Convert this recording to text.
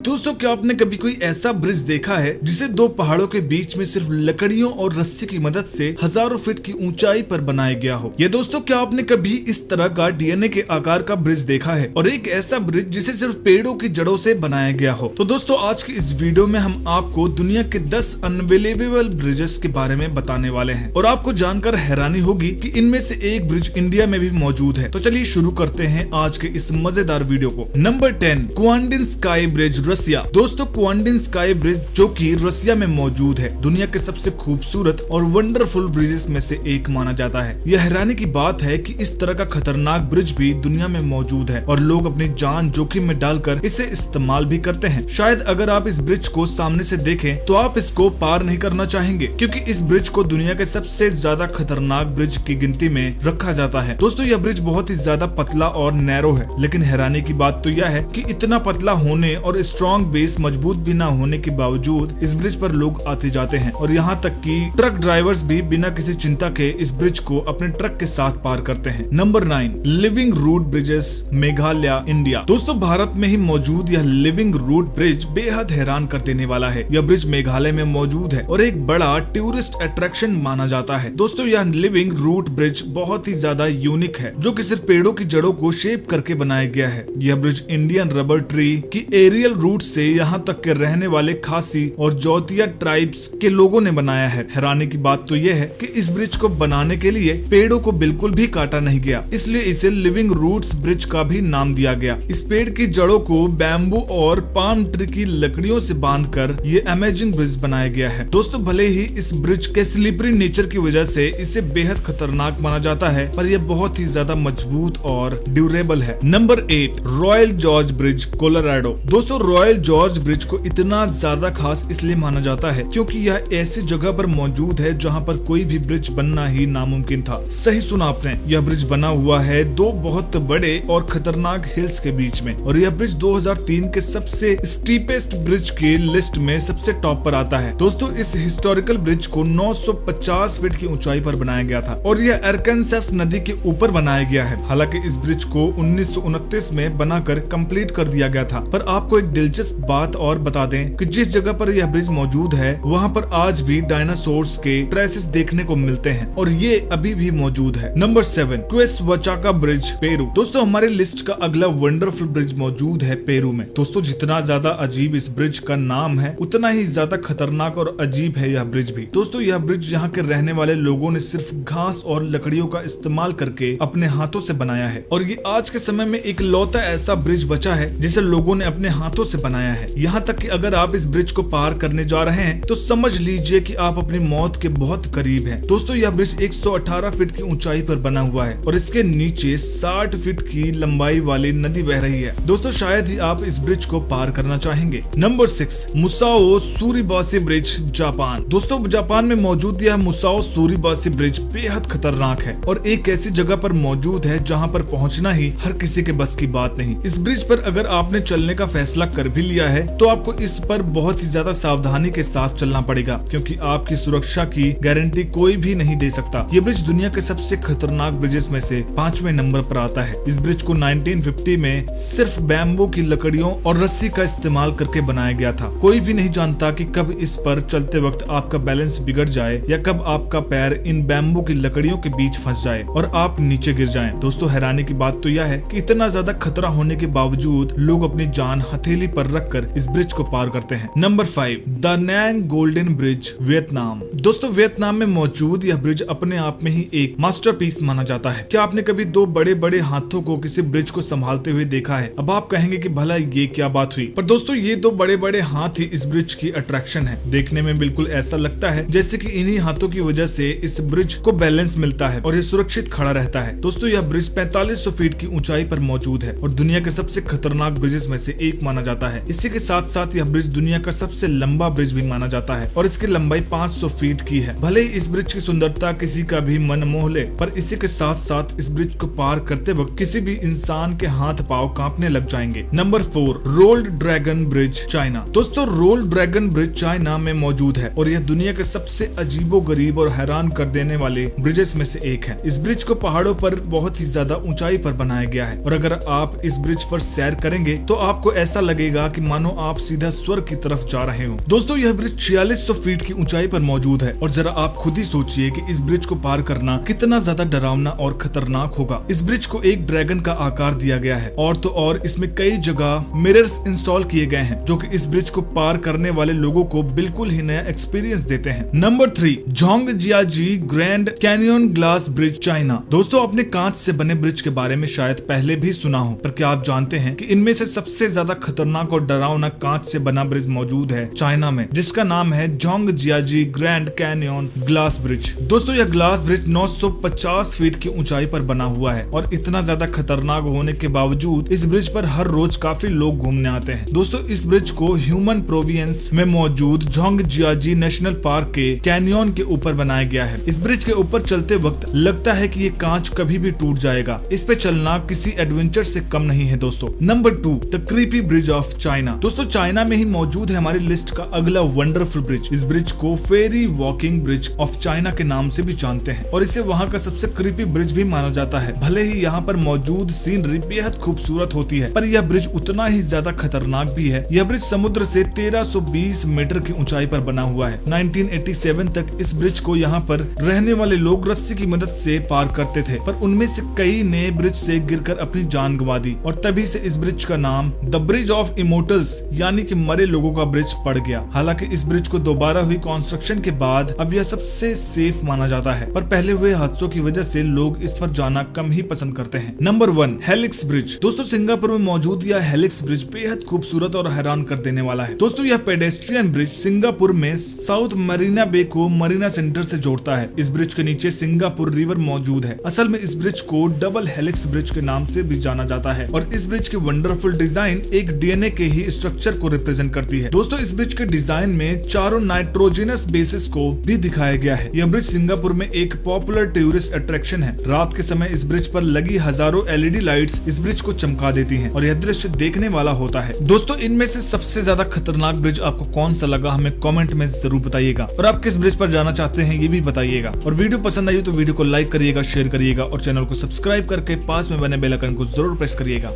दोस्तों, क्या आपने कभी कोई ऐसा ब्रिज देखा है जिसे दो पहाड़ों के बीच में सिर्फ लकड़ियों और रस्सी की मदद से हजारों फीट की ऊंचाई पर बनाया गया हो? या दोस्तों, क्या आपने कभी इस तरह का डीएनए के आकार का ब्रिज देखा है और एक ऐसा ब्रिज जिसे सिर्फ पेड़ों की जड़ों से बनाया गया हो? तो दोस्तों, आज की इस वीडियो में हम आपको दुनिया के 10 अनबिलीवेबल ब्रिजेस के बारे में बताने वाले हैं और आपको जानकर हैरानी होगी कि इनमें से एक ब्रिज इंडिया में भी मौजूद है। तो चलिए शुरू करते हैं आज के इस मजेदार वीडियो को। नंबर 10, क्वांडिन स्काई ब्रिज, रसिया। दोस्तों, क्वांडिन स्काई ब्रिज जो कि रसिया में मौजूद है, दुनिया के सबसे खूबसूरत और वंडरफुल ब्रिजेस में से एक माना जाता है। यह हैरानी की बात है कि इस तरह का खतरनाक ब्रिज भी दुनिया में मौजूद है और लोग अपनी जान जोखिम में डालकर इसे इस्तेमाल भी करते हैं। शायद अगर आप इस ब्रिज को सामने से देखें तो आप इसको पार नहीं करना चाहेंगे, क्योंकि इस ब्रिज को दुनिया के सबसे ज्यादा खतरनाक ब्रिज की गिनती में रखा जाता है। दोस्तों, यह ब्रिज बहुत ही ज्यादा पतला और नैरो है, लेकिन हैरानी की बात तो यह है कि इतना पतला होने और स्ट्रॉन्ग बेस मजबूत भी न होने के बावजूद इस ब्रिज पर लोग आते जाते हैं और यहाँ तक कि ट्रक ड्राइवर्स भी बिना किसी चिंता के इस ब्रिज को अपने ट्रक के साथ पार करते हैं। Number 9, living root bridges, Meghalaya, India. दोस्तों, भारत में ही मौजूद यह लिविंग रूट ब्रिज बेहद हैरान कर देने वाला है। यह ब्रिज मेघालय में मौजूद है और एक बड़ा टूरिस्ट अट्रैक्शन माना जाता है। दोस्तों, यह लिविंग रूट ब्रिज बहुत ही ज्यादा यूनिक है, जो कि सिर्फ पेड़ों की जड़ों को शेप करके बनाया गया है। यह ब्रिज इंडियन रबर ट्री की एरियल रूट से यहाँ तक के रहने वाले खासी और जोतिया ट्राइब्स के लोगों ने बनाया है। हैरानी की बात तो यह है कि इस ब्रिज को बनाने के लिए पेड़ों को बिल्कुल भी काटा नहीं गया, इसलिए इसे लिविंग रूट्स ब्रिज का भी नाम दिया गया। इस पेड़ की जड़ों को बैम्बू और पाम ट्री की लकड़ियों से बांधकर ये अमेजिंग ब्रिज बनाया गया है। दोस्तों, भले ही इस ब्रिज के स्लिपरी नेचर की वजह से इसे बेहद खतरनाक माना जाता है, पर यह बहुत ही ज्यादा मजबूत और ड्यूरेबल है। Number 8, royal George bridge, Colorado. दोस्तों, रॉयल जॉर्ज ब्रिज को इतना ज्यादा खास इसलिए माना जाता है क्योंकि यह ऐसी जगह पर मौजूद है जहां पर कोई भी ब्रिज बनना ही नामुमकिन था। सही सुना आपने, यह ब्रिज बना हुआ है दो बहुत बड़े और खतरनाक हिल्स के बीच में और यह ब्रिज 2003 के सबसे स्टीपेस्ट ब्रिज के लिस्ट में सबसे टॉप पर आता है। दोस्तों, इस हिस्टोरिकल ब्रिज को 950 फीट की ऊंचाई पर बनाया गया था और यह अरकानसास नदी के ऊपर बनाया गया है। हालांकि इस ब्रिज को 1929 में बनाकर कंप्लीट कर दिया गया था, पर आपको एक दिलचस्प बात और बता दें कि जिस जगह पर यह ब्रिज मौजूद है वहां पर आज भी डायनासोर्स के ट्रेसेस देखने को मिलते हैं और ये अभी भी मौजूद है। Number 7, Q'eswachaka bridge, Peru. दोस्तों, हमारी लिस्ट का अगला वंडरफुल ब्रिज मौजूद है पेरू में। दोस्तों, जितना ज्यादा अजीब इस ब्रिज का नाम है, उतना ही ज्यादा खतरनाक और अजीब है यह ब्रिज भी। दोस्तों, यह ब्रिज यहाँ के रहने वाले लोगों ने सिर्फ घास और लकड़ियों का इस्तेमाल करके अपने हाथों से बनाया है और ये आज के समय में एक लौता ऐसा ब्रिज बचा है जिसे लोगों ने अपने हाथों से बनाया है। यहाँ तक कि अगर आप इस ब्रिज को पार करने जा रहे हैं तो समझ लीजिए कि आप अपनी मौत के बहुत करीब हैं। दोस्तों, यह ब्रिज 118 फीट की ऊंचाई पर बना हुआ है और इसके नीचे 60 फीट की लंबाई वाली नदी बह रही है। दोस्तों, शायद ही आप इस ब्रिज को पार करना चाहेंगे। नंबर 6, मुसाओ सूरीबासी ब्रिज, जापान। दोस्तों, जापान में मौजूद यह मुसाओ सूरीबासी ब्रिज बेहद खतरनाक है और एक ऐसी जगह पर मौजूद है जहाँ पर पहुँचना ही हर किसी के बस की बात नहीं। इस ब्रिज पर अगर आपने चलने का फैसला कर भी लिया है तो आपको इस पर बहुत ही ज्यादा सावधानी के साथ चलना पड़ेगा, क्योंकि आपकी सुरक्षा की गारंटी कोई भी नहीं दे सकता। ये ब्रिज दुनिया के सबसे खतरनाक ब्रिजेस में से 5वें नंबर पर आता है। इस ब्रिज को 1950 में सिर्फ बैम्बू की लकड़ियों और रस्सी का इस्तेमाल करके बनाया गया था। कोई भी नहीं जानता कि कब इस पर चलते वक्त आपका बैलेंस बिगड़ जाए या कब आपका पैर इन बैम्बू की लकड़ियों के बीच फंस जाए और आप नीचे गिर जाएं। दोस्तों, हैरानी की बात तो यह है कि इतना ज्यादा खतरा होने के बावजूद लोग अपनी जान हथेली पर रखकर इस ब्रिज को पार करते हैं। Number 5, Da Nang golden bridge, Vietnam. दोस्तों, वियतनाम में मौजूद यह ब्रिज अपने आप में ही एक मास्टरपीस माना जाता है। क्या आपने कभी दो बड़े बड़े हाथों को किसी ब्रिज को संभालते हुए देखा है? अब आप कहेंगे कि भला ये क्या बात हुई, पर दोस्तों, ये दो बड़े बड़े हाथ ही इस ब्रिज की अट्रैक्शन है। देखने में बिल्कुल ऐसा लगता है जैसे कि इन्हीं हाथों की वजह से इस ब्रिज को बैलेंस मिलता है और ये सुरक्षित खड़ा रहता है। दोस्तों, यह ब्रिज 4500 फीट की ऊंचाई पर मौजूद है और दुनिया के सबसे खतरनाक ब्रिजेस में से एक माना जाता है। इसी के साथ साथ यह ब्रिज दुनिया का सबसे लंबा ब्रिज भी माना जाता है और इसकी लंबाई 500 फीट की है। भले ही इस ब्रिज की सुंदरता किसी का भी मन मोह ले, पर इसी के साथ साथ इस ब्रिज को पार करते वक्त किसी भी इंसान के हाथ पांव कांपने लग जाएंगे। Number 4, rolled dragon bridge, China. दोस्तों, रोल्ड ड्रैगन ब्रिज चाइना में मौजूद है और यह दुनिया के सबसे अजीबोगरीब और हैरान कर देने वाले ब्रिजेस में से एक है। इस ब्रिज को पहाड़ों पर बहुत ही ज्यादा ऊंचाई पर बनाया गया है और अगर आप इस ब्रिज पर सैर करेंगे तो आपको ऐसा लगेगा लगेगा कि मानो आप सीधा स्वर्ग की तरफ जा रहे हो। दोस्तों यह ब्रिज 4600 फीट की ऊंचाई पर मौजूद है और जरा आप खुद ही सोचिए कि इस ब्रिज को पार करना कितना ज्यादा डरावना और खतरनाक होगा। इस ब्रिज को एक ड्रैगन का आकार दिया गया है और तो और इसमें कई जगह मिरर्स इंस्टॉल किए गए हैं जो कि इस ब्रिज को पार करने वाले लोगों को बिल्कुल ही नया एक्सपीरियंस देते हैं। Number 3, Zhangjiajie grand canyon glass bridge, China. दोस्तों आपने कांच से बने ब्रिज के बारे में शायद पहले भी सुना हो, पर क्या आप जानते हैं कि इनमें से सबसे ज्यादा खतरनाक और डरावना कांच से बना ब्रिज मौजूद है चाइना में, जिसका नाम है जोंगजियाजी ग्रैंड कैनियन ग्लास ब्रिज। दोस्तों यह ग्लास ब्रिज 950 फीट की ऊंचाई पर बना हुआ है और इतना ज्यादा खतरनाक होने के बावजूद इस ब्रिज पर हर रोज काफी लोग घूमने आते हैं। दोस्तों इस ब्रिज को ह्यूमन प्रोविंस में मौजूद जोंगजियाजी नेशनल पार्क के कैनियन के ऊपर बनाया गया है। इस ब्रिज के ऊपर चलते वक्त लगता है कि ये कांच कभी भी टूट जाएगा। इस पे चलना किसी एडवेंचर से कम नहीं है। दोस्तों number 2, the creepy bridge of China. दोस्तों चाइना में ही मौजूद है हमारी लिस्ट का अगला वंडरफुल ब्रिज। इस ब्रिज को फेरी वॉकिंग ब्रिज ऑफ चाइना के नाम से भी जानते हैं और इसे वहाँ का सबसे क्रीपी ब्रिज भी माना जाता है। भले ही यहाँ पर मौजूद सीनरी बेहद खूबसूरत होती है, पर यह ब्रिज उतना ही ज्यादा खतरनाक भी है। यह ब्रिज समुद्र से 1320 मीटर की ऊंचाई पर बना हुआ है। 1987 तक इस ब्रिज को यहाँ पर रहने वाले लोग रस्सी की मदद से पार करते थे, पर उनमें से कई ने ब्रिज से गिरकर अपनी जान गंवा दी और तभी से इस ब्रिज का नाम द ब्रिज ऑफ इमोर्टल्स यानी कि मरे लोगों का ब्रिज पड़ गया। हालांकि इस ब्रिज को दोबारा हुई कंस्ट्रक्शन के बाद अब यह सबसे सेफ माना जाता है, पर पहले हुए हादसों की वजह से लोग इस पर जाना कम ही पसंद करते हैं। Number 1, helix bridge. दोस्तों सिंगापुर में मौजूद यह हेलिक्स ब्रिज बेहद खूबसूरत और हैरान कर देने वाला है। दोस्तों यह पेडेस्ट्रियन ब्रिज सिंगापुर में साउथ मरीना बे को मरीना सेंटर से जोड़ता है। इस ब्रिज के नीचे सिंगापुर रिवर मौजूद है। असल में इस ब्रिज को डबल हेलिक्स ब्रिज के नाम से भी जाना जाता है और इस ब्रिज की वंडरफुल डिजाइन एक डीएनए के ही स्ट्रक्चर को रिप्रेजेंट करती है। दोस्तों इस ब्रिज के डिजाइन में चारों नाइट्रोजनस बेसिस को भी दिखाया गया है। यह ब्रिज सिंगापुर में एक पॉपुलर टूरिस्ट अट्रैक्शन है। रात के समय इस ब्रिज पर लगी हजारों एलईडी लाइट्स इस ब्रिज को चमका देती हैं और यह दृश्य देखने वाला होता है। दोस्तों इनमें से सबसे ज्यादा खतरनाक ब्रिज आपको कौन सा लगा हमें कमेंट में जरूर बताइएगा और आप किस ब्रिज पर जाना चाहते हैं ये भी बताइएगा। और वीडियो पसंद आई तो वीडियो को लाइक करिएगा, शेयर करिएगा और चैनल को सब्सक्राइब करके पास में बने बेल आइकन को जरूर प्रेस करिएगा।